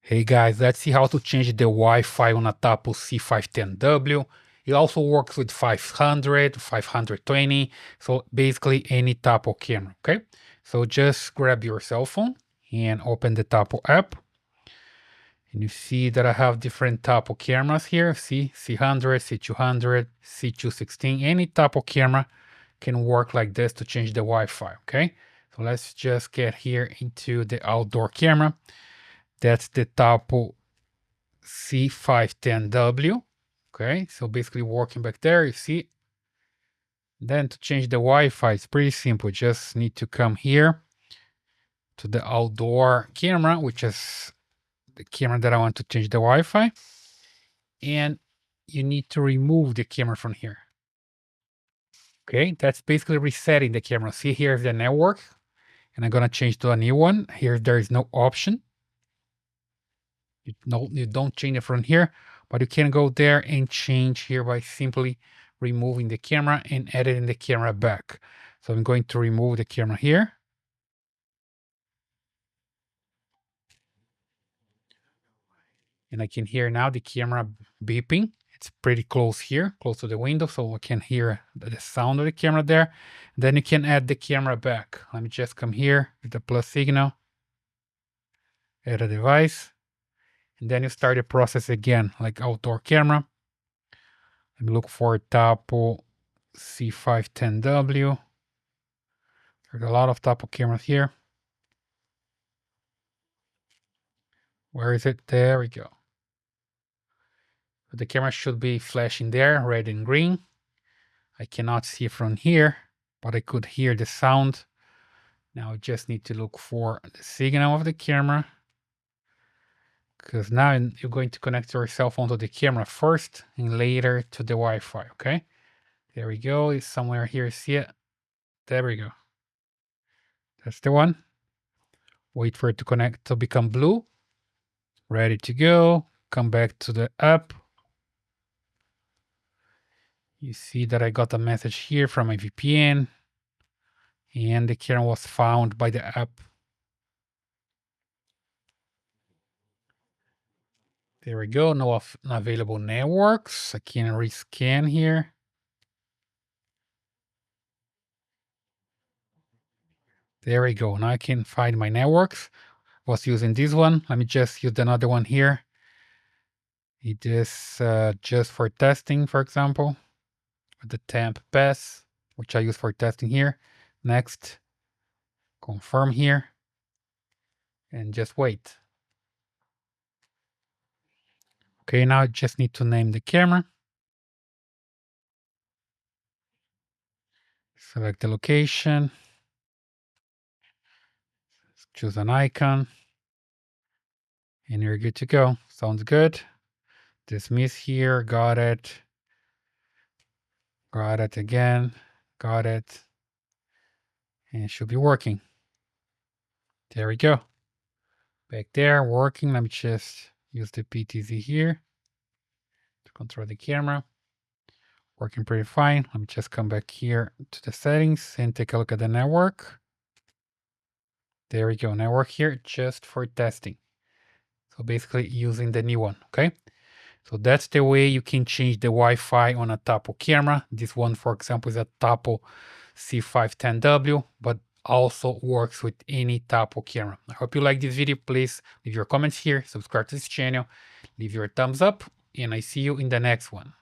Hey guys, let's see how to change the Wi-Fi on a Tapo C510W. It also works with 500, 520, so basically any Tapo camera, okay? So just grab your cell phone and open the Tapo app. And you see that I have different Tapo cameras here. See, C100, C200, C216, any Tapo camera can work like this to change the Wi-Fi, okay? So let's just get here into the outdoor camera. That's the Tapo C510W. Okay, so basically working back there, you see. Then to change the Wi-Fi, it's pretty simple. Just need to come here to the outdoor camera, which is the camera that I want to change the Wi-Fi. And you need to remove the camera from here. Okay, that's basically resetting the camera. See, here's the network, and I'm gonna change to a new one. Here, there is no option. You don't change it from here, but you can go there and change here by simply removing the camera and editing the camera back. So I'm going to remove the camera here. And I can hear now the camera beeping. It's pretty close here, close to the window, so I can hear the sound of the camera there. Then you can add the camera back. Let me just come here with the plus signal, add a device, and then you start the process again, like outdoor camera. Let me look for Tapo C510W. There's a lot of Tapo cameras here. Where is it? There we go. The camera should be flashing there, red and green. I cannot see from here, but I could hear the sound. Now I just need to look for the signal of the camera, because now you're going to connect your cell phone to the camera first and later to the Wi-Fi, okay? There we go. It's somewhere here. See it? There we go. That's the one. Wait for it to connect to become blue. Ready to go. Come back to the app. You see that I got a message here from my VPN, and the camera was found by the app. There we go. No available networks. I can rescan here. There we go. Now I can find my networks. Was using this one. Let me just use another one here. It is just for testing, for example, with the temp pass, which I use for testing here. Next, confirm here, and just wait. Okay, now I just need to name the camera. Select the location. Choose an icon. And you're good to go. Sounds good. Dismiss here. Got it. Got it again. Got it. And it should be working. There we go. Back there, working. Let me just use the PTZ here to control the camera. Working pretty fine. Let me just come back here to the settings and take a look at the network. There we go. Network here just for testing. So basically using the new one, okay? So that's the way you can change the Wi-Fi on a Tapo camera. This one, for example, is a Tapo C510W, but also works with any Tapo camera. I hope you like this video. Please leave your comments here, subscribe to this channel, leave your thumbs up, and I see you in the next one.